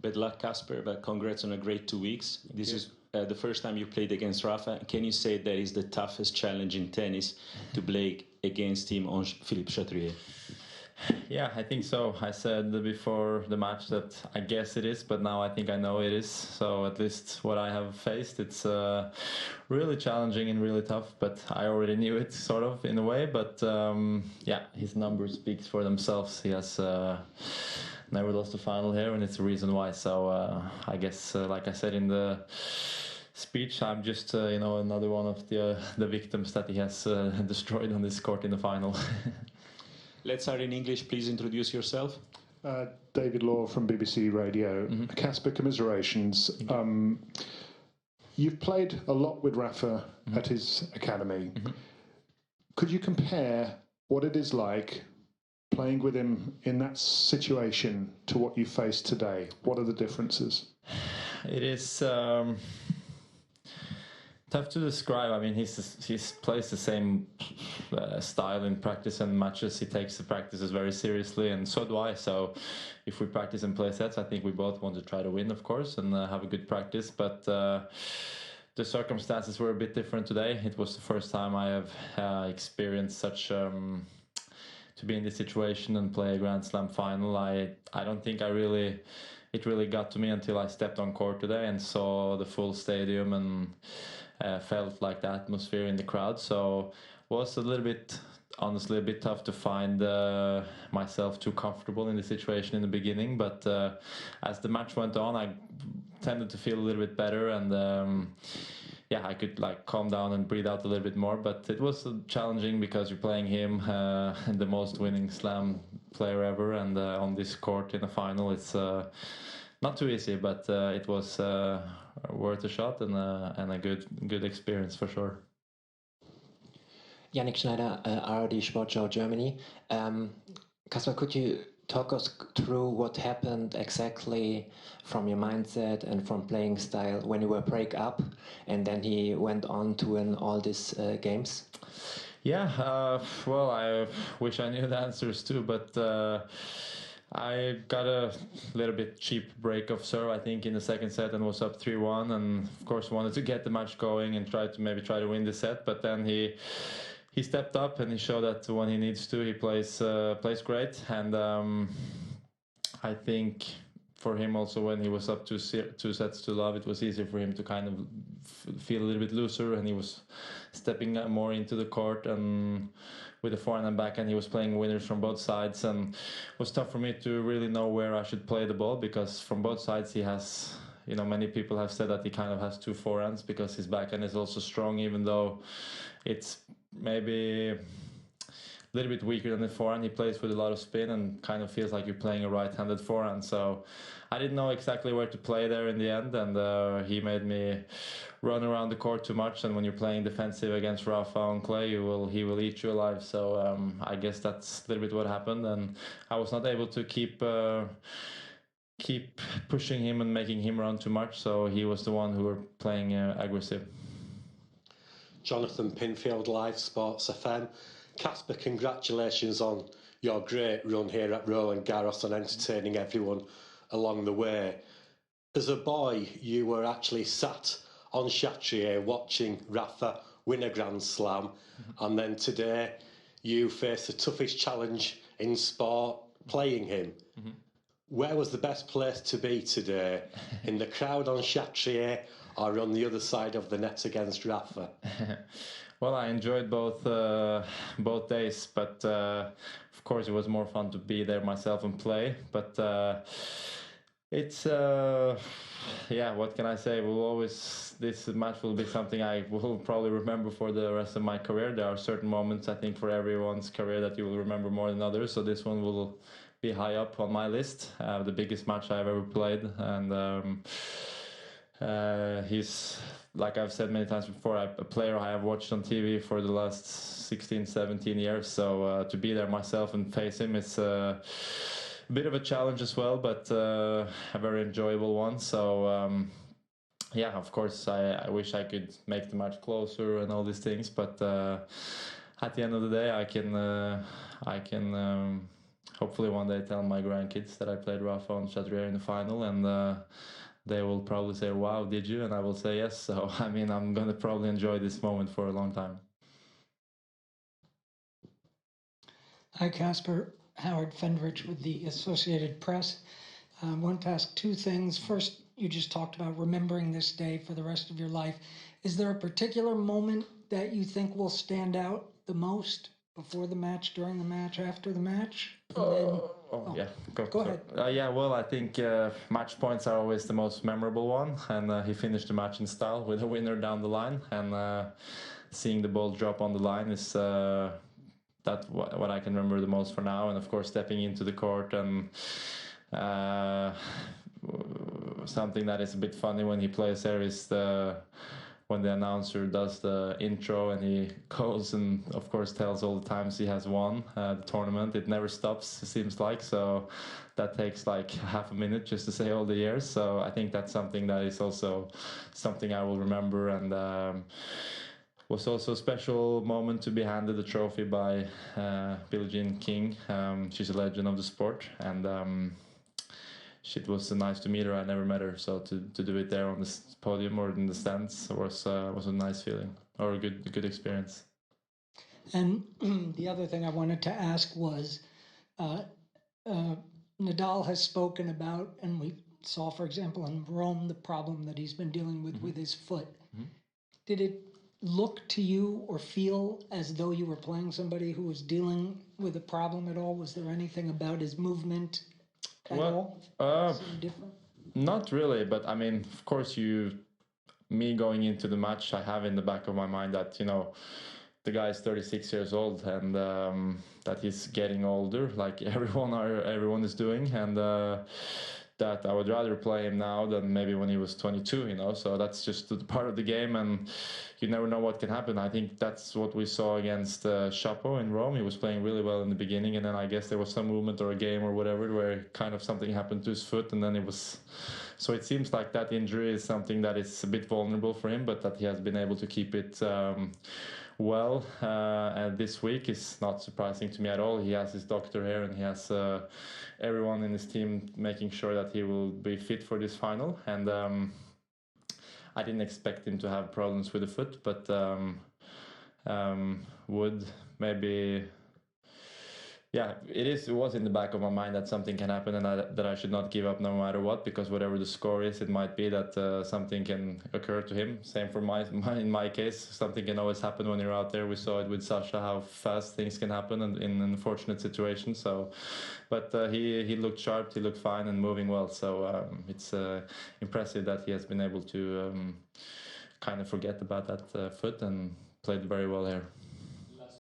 Bad luck, Casper, but congrats on a great 2 weeks. This is the first time you played against Rafa. Can you say that is the toughest challenge in tennis to play against him on Philippe Chatrier? Yeah, I think so. I said before the match that I guess it is, but now I think I know it is. So at least what I have faced, it's really challenging and really tough, but I already knew it sort of in a way. But yeah, his numbers speaks for themselves. He has never lost a final here, and it's the reason why. So I guess, like I said in the speech, I'm just another one of the victims that he has destroyed on this court in the final. Let's start in English. Please introduce yourself. David Law from BBC Radio. Casper, commiserations. You've played a lot with Rafa at his academy. Could you compare what it is like playing with him in that situation to what you face today? What are the differences? It is tough to describe. I mean, he plays the same style in practice and matches. He takes the practices very seriously, and so do I. So if we practice and play sets, I think we both want to try to win, of course, and have a good practice. But the circumstances were a bit different today. It was the first time I have experienced such to be in this situation and play a Grand Slam final. I don't think it really got to me until I stepped on court today and saw the full stadium and felt like the atmosphere in the crowd. So it was a little bit, honestly, a bit tough to find myself too comfortable in the situation in the beginning. But as the match went on, I tended to feel a little bit better, and yeah, I could like calm down and breathe out a little bit more. But it was challenging because you're playing him, the most winning slam player ever, and on this court in a final, it's not too easy, but it was worth a shot and a good experience for sure. Yannick Schneider, ARD Sportschau Germany. Casper, could you talk us through what happened exactly from your mindset and from playing style when you were break up and then he went on to win all these games? Yeah, well, I wish I knew the answers too, but I got a little bit cheap break of serve, I think, in the second set and was up 3-1, and of course wanted to get the match going and try to win the set, but then he stepped up and he showed that when he needs to, he plays great, and I think for him also when he was up 2-0, it was easier for him to kind of feel a little bit looser, and he was stepping more into the court and with the forehand and backhand he was playing winners from both sides, and it was tough for me to really know where I should play the ball because from both sides he has, many people have said that he kind of has two forehands because his backhand is also strong, even though it's maybe a little bit weaker than the forehand. He plays with a lot of spin and kind of feels like you're playing a right-handed forehand. So I didn't know exactly where to play there in the end, and he made me run around the court too much. And when you're playing defensive against Rafa on clay, he will eat you alive. So I guess that's a little bit what happened, and I was not able to keep pushing him and making him run too much. So he was the one who were playing aggressive. Jonathan Pinfield, Live Sports FM. Casper, congratulations on your great run here at Roland Garros and entertaining everyone along the way. As a boy, you were actually sat on Chatrier watching Rafa win a Grand Slam, and then today you face the toughest challenge in sport, playing him. Where was the best place to be today? In the crowd on Chatrier or on the other side of the net against Rafa? Well, I enjoyed both days, but of course it was more fun to be there myself and play. But it's what can I say? This match will be something I will probably remember for the rest of my career. There are certain moments, I think, for everyone's career that you will remember more than others. So this one will be high up on my list. The biggest match I've ever played, and he's, like I've said many times before, a player I have watched on TV for the last 16, 17 years. So to be there myself and face him, it's a bit of a challenge as well, but a very enjoyable one. So of course, I wish I could make the match closer and all these things, but at the end of the day, I can hopefully one day tell my grandkids that I played Rafa on Chatrier in the final, and they will probably say, "Wow, did you?" And I will say yes. So I mean, I'm going to probably enjoy this moment for a long time. Hi, Casper. Howard Fendrich with the Associated Press. I want to ask two things. First, you just talked about remembering this day for the rest of your life. Is there a particular moment that you think will stand out the most before the match, during the match, after the match? Yeah, go ahead. Yeah, well, I think match points are always the most memorable one, and he finished the match in style with a winner down the line, and seeing the ball drop on the line is that's what I can remember the most for now. And of course, stepping into the court and something that is a bit funny when he plays there is when the announcer does the intro and he goes and of course tells all the times he has won the tournament. It never stops, it seems like, so that takes like half a minute just to say all the years. So I think that's something that is also something I will remember, and was also a special moment to be handed the trophy by Billie Jean King. She's a legend of the sport, and it was nice to meet her. I never met her, so to do it there on the podium or in the stands was a nice feeling, or a good experience. And the other thing I wanted to ask was, Nadal has spoken about, and we saw, for example, in Rome, the problem that he's been dealing with his foot. Did it look to you or feel as though you were playing somebody who was dealing with a problem at all? Was there anything about his movement at all that seemed different? Not really, but I mean, of course, me going into the match, I have in the back of my mind that, you know, the guy is 36 years old, and that he's getting older, like everyone is doing, and that I would rather play him now than maybe when he was 22, you know. So that's just the part of the game, and you never know what can happen. I think that's what we saw against Chapo in Rome. He was playing really well in the beginning, and then I guess there was some movement or a game or whatever where kind of something happened to his foot, and then it was... So it seems like that injury is something that is a bit vulnerable for him, but that he has been able to keep it well, and this week is not surprising to me at all. He has his doctor here, and he has everyone in his team making sure that he will be fit for this final, and I didn't expect him to have problems with the foot, but would maybe... Yeah, it was in the back of my mind that something can happen, and that I should not give up no matter what, because whatever the score is, it might be that something can occur to him. Same for in my case, something can always happen when you're out there. We saw it with Sasha, how fast things can happen in unfortunate situations. So, but he looked sharp, he looked fine and moving well. So it's impressive that he has been able to kind of forget about that foot and played very well here.